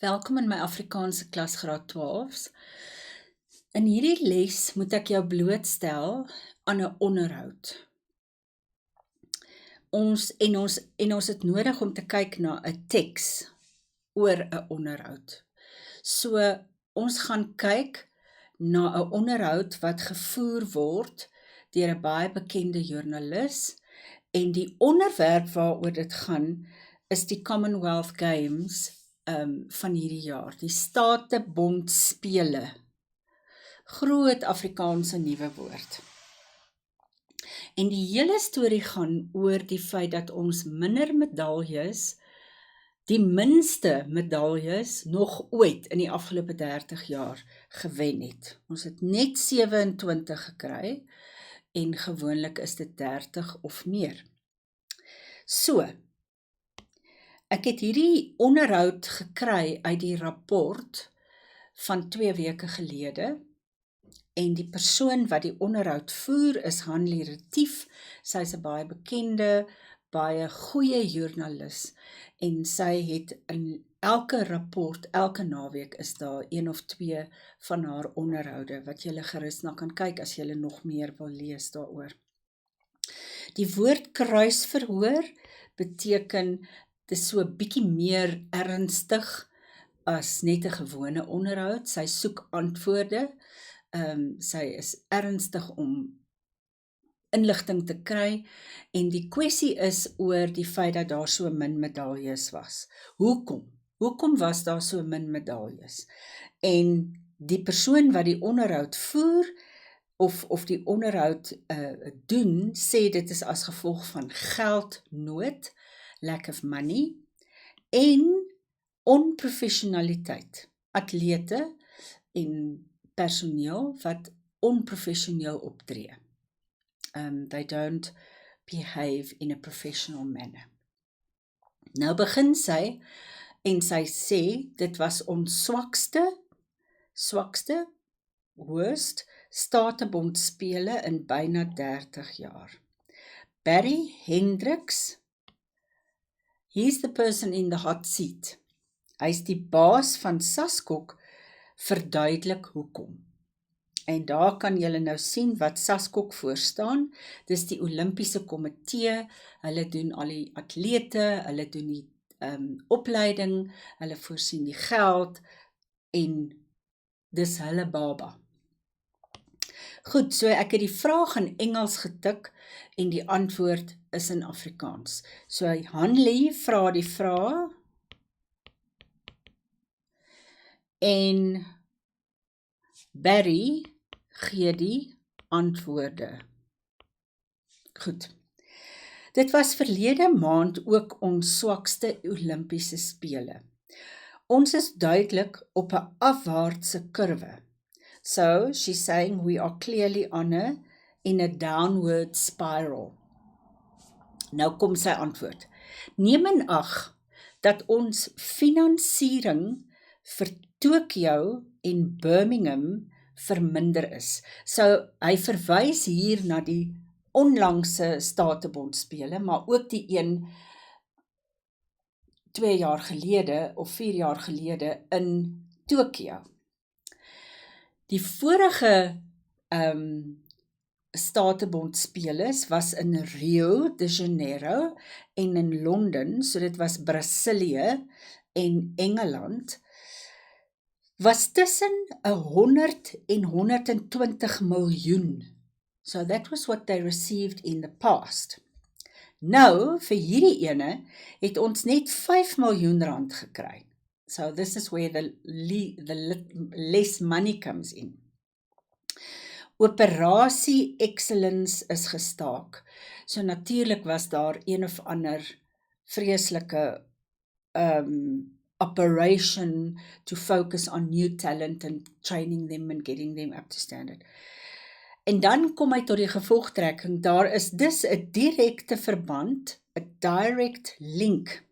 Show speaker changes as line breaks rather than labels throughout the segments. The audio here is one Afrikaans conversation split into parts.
Welkom in my Afrikaanse klas graad 12's. In hierdie les moet ek jou blootstel aan 'n onderhoud. Ons het nodig om te kyk na 'n teks oor 'n onderhoud. So ons gaan kyk na 'n onderhoud wat gevoer word deur 'n baie bekende joernalis en die onderwerp waaroor dit gaan is die Commonwealth Games van hierdie jaar, die Statebond Spele. Groot Afrikaanse nuwe woord. En die hele storie gaan oor die feit dat ons minder medaljes, die minste medaljes nog ooit in die afgelope 30 jaar gewen het. Ons het net 27 gekry en gewoonlik is dit 30 of meer. So, ek het hierdie onderhoud gekry uit die rapport van 2 weke gelede en die persoon wat die onderhoud voer is Hanlie Retief. Sy is 'n baie bekende, baie goeie joernalis en sy het in elke rapport, elke naweek is daar 1 of 2 van haar onderhoude wat julle gerus na kan kyk as julle nog meer wil lees daaroor. Die woord kruisverhoor beteken dis so 'n bietjie meer ernstig as net 'n gewone onderhoud. Sy soek antwoorde. Sy is ernstig om inligting te kry en die kwessie is oor die feit dat daar so min medaljes was. Hoekom? Hoekom was daar so min medaljes? En die persoon wat die onderhoud voer of die onderhoud doen, sê dit is as gevolg van geldnood, lack of money, en onprofessionaliteit. Atlete en personeel wat onprofessioneel optree. They don't behave in a professional manner. Nou begin sy en sy sê dit was ons swakste, worst Statebond spele in byna 30 jaar. Barry Hendricks, he's the person in the hot seat. Hy's die baas van SASCOC, verduidelik hoekom. En daar kan julle nou sien wat SASCOC voorstaan. Dis die Olimpiese Komitee, hulle doen al die atlete, hulle doen die opleiding, hulle voorsien die geld en dis hulle baba. Goed, so ek het die vraag in Engels getik en die antwoord is in Afrikaans. So Hanlie vra die vraag en Barry gee die antwoorde. Goed. Dit was verlede maand ook ons swakste Olimpiese spele. Ons is duidelik op 'n afwaartse kurwe. So, she's saying we are clearly in a downward spiral. Nou kom sy antwoord. Neem in ag dat ons finansiering vir Tokio en Birmingham verminder is. So, hy verwys hier na die onlangse Statebond spele, maar ook die een 2 jaar gelede of 4 jaar gelede in Tokio. Die vorige Statebond speles was in Rio de Janeiro en in Londen, so dit was Brasilië en Engeland, was tussen 100 en 120 miljoen. So that was what they received in the past. Nou, vir hierdie ene, het ons net 5 miljoen rand gekry. So this is where the less money comes in. Operasie Excellence is gestaak. So natuurlik was daar een of ander vreeslike operation to focus on new talent and training them and getting them up to standard. En dan kom hy tot die gevolgtrekking, daar is dus 'n direkte verband, 'n direct link,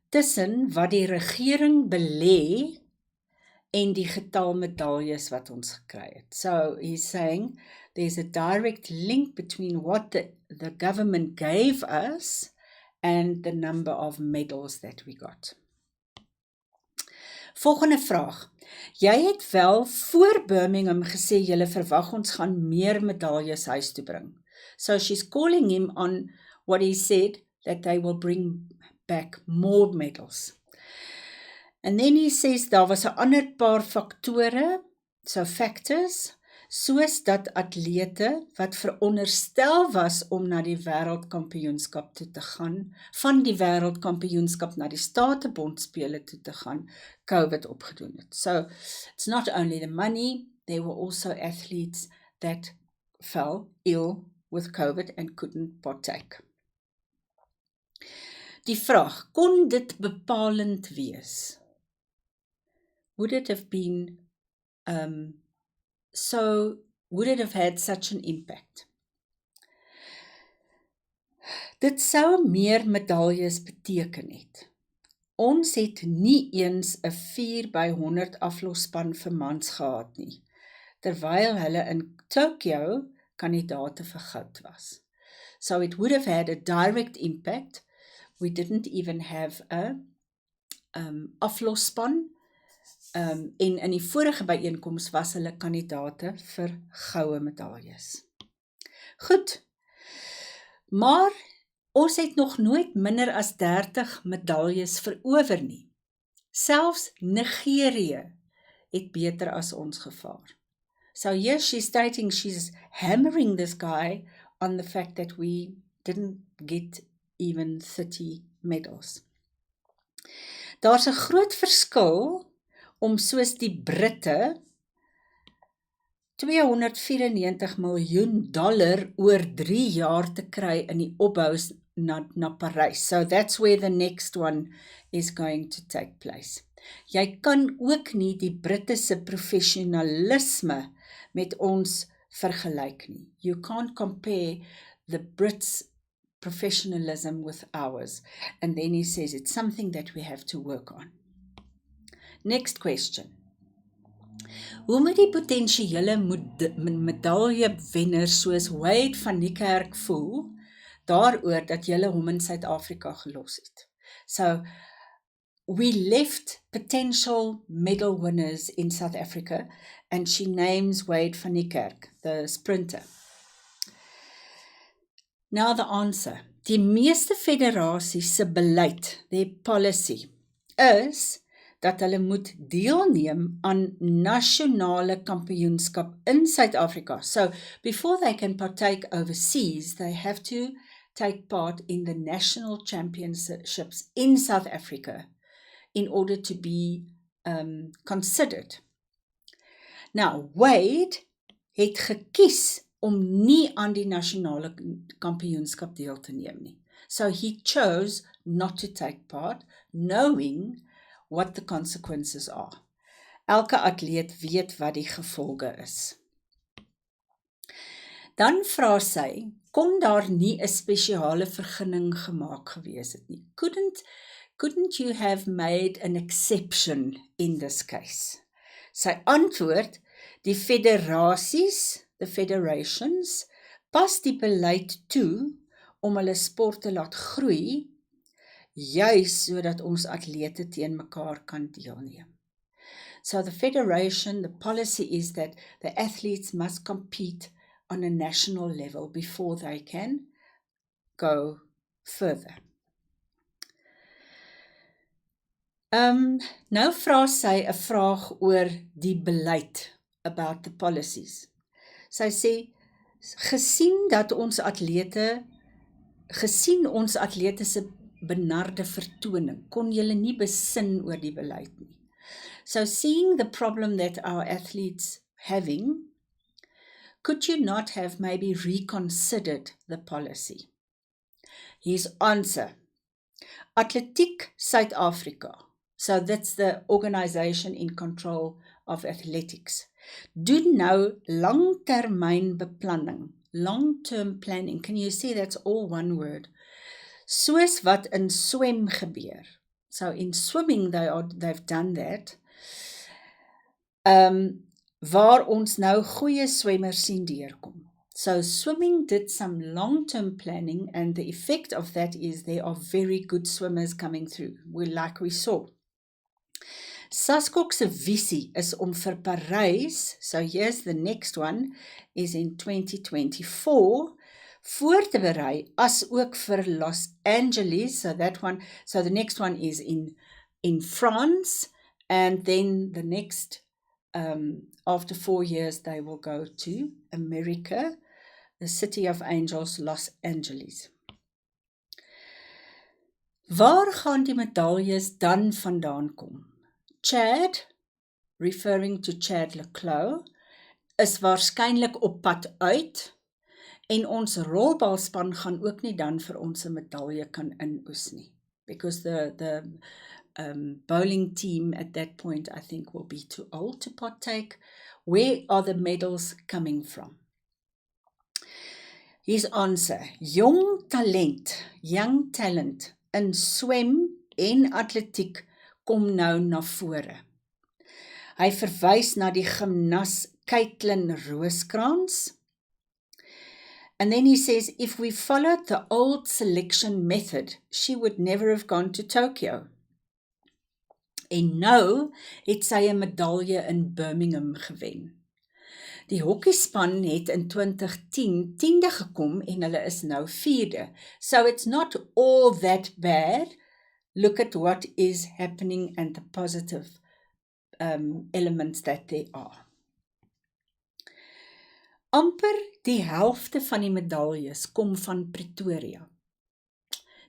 tussen wat die regering belê en die getal medaljes wat ons gekry het. So he's saying there's a direct link between what the government gave us and the number of medals that we got. Volgende vraag. Jy het wel voor Birmingham gesê julle verwag ons gaan meer medaljes huis toe bring. So she's calling him on what he said, that they will bring back more medals. And then he says daar was 'n ander paar faktore, so factors, soos dat atlete wat veronderstel was om na die wêreldkampioenskap toe te gaan, van die wêreldkampioenskap na die Statebondspele toe te gaan, COVID opgedoen het. So it's not only the money, there were also athletes that fell ill with COVID and couldn't partake. Die vraag, kon dit bepalend wees? Would it have been would it have had such an impact? Dit sou meer medaljes beteken het. Ons het nie eens 'n 4x100 aflosspan vir mans gehad nie, terwyl hulle in Tokyo kandidate vir goud was. So it would have had a direct impact. We didn't even have a aflosspan. En in die vorige byeenkoms was hulle kandidate vir goue medaljes. Goed, maar ons het nog nooit minder as 30 medaljes verower nie. Selfs Nigerië het beter as ons gevaar. So yes, she's stating she's hammering this guy on the fact that we didn't get even 30 medals. Daar's 'n groot verskil om soos die Britte $294 miljoen oor 3 jaar te kry in die opbous na Parys. So that's where the next one is going to take place. Jy kan ook nie die Britte se professionalisme met ons vergelyk nie. You can't compare the Brits' professionalism with ours. And then he says it's something that we have to work on. Next question. Hoe moet die potensiële medaljewenner soos Wade van Niekerk voel daaroor dat julle hom in Suid-Afrika gelos het? So, we left potential medal winners in South Africa and she names Wade van Niekerk, the sprinter. Now the answer. Die meeste federasies se beleid, their policy, is dat hulle moet deelneem aan nasionale kampioenskap in Suid-Afrika. So, before they can partake overseas, they have to take part in the national championships in South Africa in order to be considered. Now, Wade het gekies om nie aan die nasionale kampioenskap deel te neem nie. So he chose not to take part, knowing what the consequences are. Elke atleet weet wat die gevolge is. Dan vra sy, kon daar nie 'n spesiale vergunning gemaak gewees het nie? Couldn't you have made an exception in this case? Sy antwoord, die federasies, the federations, pas die beleid toe om hulle sport te laat groei, juis sodat ons atlete teen mekaar kan deelneem. So the federation, the policy is that the athletes must compete on a national level before they can go further. Nou vra sy 'n vraag oor die beleid, about the policies. Sy sê, gesien ons atlete se benarde vertoning, kon julle nie besin oor die beleid nie. So seeing the problem that our athletes having, could you not have maybe reconsidered the policy? His answer, Atletiek Suid-Afrika, so that's the organization in control of athletics, doen nou langtermyn beplanning, long-term planning, can you see that's all one word, soos wat in swem gebeur. So in swimming they've done that, waar ons nou goeie swemmers sien deurkom. So swimming did some long-term planning and the effect of that is there are very good swimmers coming through, like we saw. Saskok se visie is om vir Parys, so here's the next one, is in 2024, voor te berei, as ook vir Los Angeles, so the next one is in France, and then the next, after 4 years, they will go to America, the City of Angels, Los Angeles. Waar gaan die medaljes dan vandaan kom? Chad, referring to Chad le Clos, is waarskynlik op pad uit, en ons rolbalspan gaan ook nie dan vir ons 'n medalje kan inoes nie, because the bowling team at that point, I think, will be too old to partake. Where are the medals coming from? His answer, young talent in swem en atletiek kom nou na vore. Hy verwys na die gimnas Caitlin Rooskrans. And then he says, if we followed the old selection method, she would never have gone to Tokyo. En nou het sy 'n medalje in Birmingham gewen. Die hokkiespan het in 2010 10de gekom en hulle is nou 4de. So it's not all that bad. Look at what is happening and the positive elements that there are. Amper die helfte van die medaljes kom van Pretoria.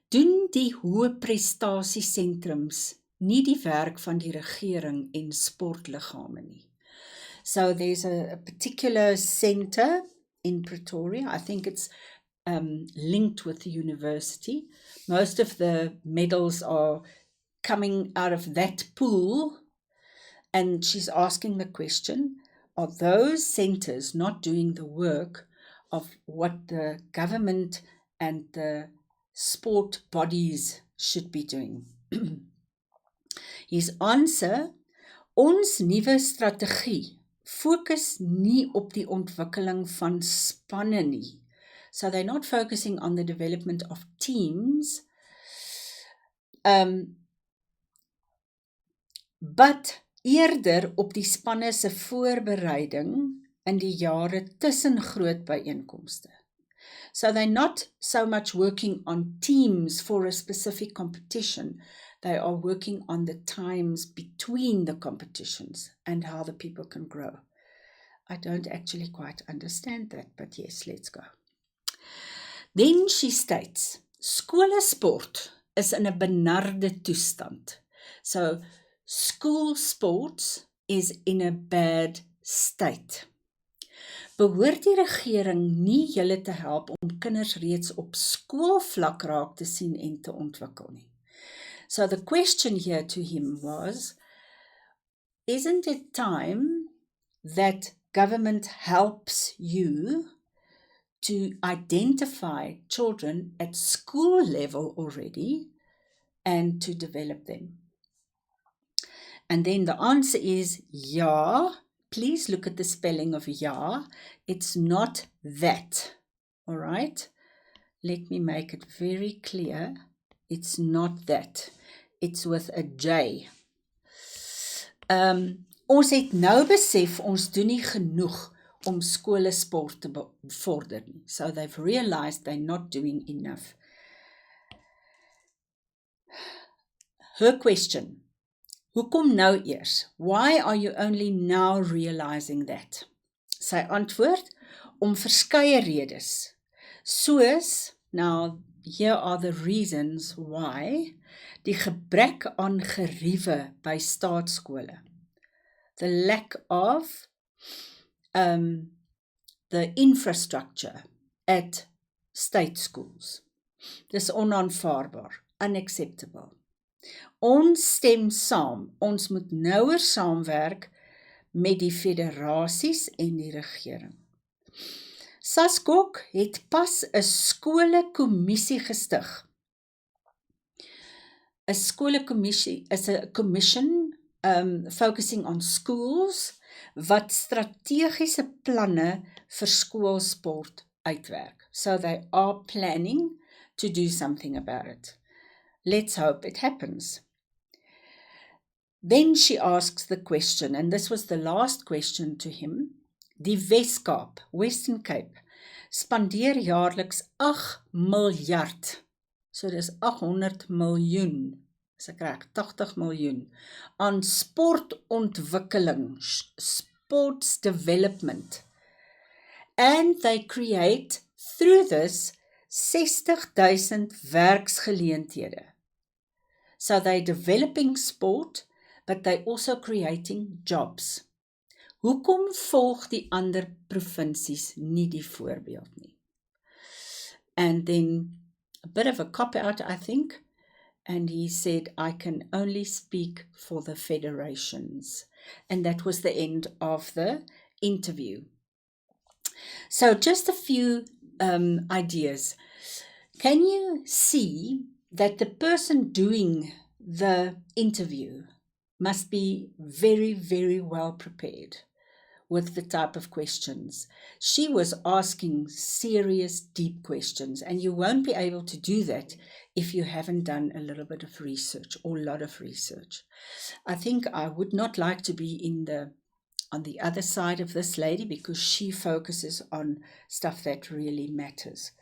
Doen die hoë prestasiesentrums nie die werk van die regering en sportliggame nie. So there's a particular center in Pretoria. I think it's linked with the university. Most of the medals are coming out of that pool, and she's asking the question, are those centers not doing the work of what the government and the sport bodies should be doing? His answer, ons nuwe strategie fokus nie op die ontwikkeling van spanne nie. So they're not focusing on the development of teams, but eerder op die spanne se voorbereiding in die jare tussen groot byeenkomste. So they're not so much working on teams for a specific competition, they are working on the times between the competitions and how the people can grow. I don't actually quite understand that, but yes, let's go. Then she states, skole sport is in 'n benarde toestand. So school sports is in a bad state. Behoort die regering nie julle te help om kinders reeds op skoolvlak raak te sien en te ontwikkel nie? So the question here to him was, isn't it time that government helps you to identify children at school level already and to develop them? And then the answer is, ja. Please look at the spelling of ja. It's not that. All right? Let me make it very clear. It's not that. It's with a J. Ons het nou besef, ons doen nie genoeg om skole sport te bevorder nie. So they've realized they're not doing enough. Her question, hoekom nou eers? Why are you only now realizing that? Sy antwoord, om verskeie redes. Soos, now here are the reasons why, die gebrek aan geriewe by staatskole. The lack of the infrastructure at state schools. Dis onaanvaarbaar, unacceptable. Ons stem saam, ons moet nouer saamwerk met die federasies en die regering. Saskok het pas 'n skolekommissie gestig. 'n Skolekommissie is 'n commission focusing on schools wat strategiese planne vir skoolsport uitwerk. So they are planning to do something about it. Let's hope it happens. Then she asks the question, and this was the last question to him. Die Wes-Kaap, Western Cape, spandeer jaarliks 8 miljard, so dis 800 miljoen, as ek reg, 80 miljoen, aan sportontwikkeling, sports development. And they create, through this, 60,000 werksgeleenthede. So they're developing sport, but they're also creating jobs. Hoekom volg die ander provinsies nie die voorbeeld nie? And then a bit of a cop-out, I think, and he said, I can only speak for the federations. And that was the end of the interview. So just a few ideas. Can you see that the person doing the interview must be very, very well prepared with the type of questions? She was asking serious, deep questions, and you won't be able to do that if you haven't done a little bit of research or a lot of research. I think I would not like to be on the other side of this lady, because she focuses on stuff that really matters.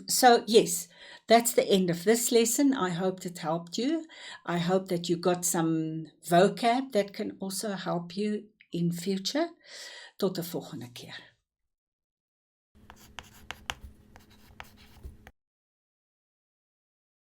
So yes, that's the end of this lesson. I hope it helped you. I hope that you got some vocab that can also help you in future. Tot 'n volgende keer.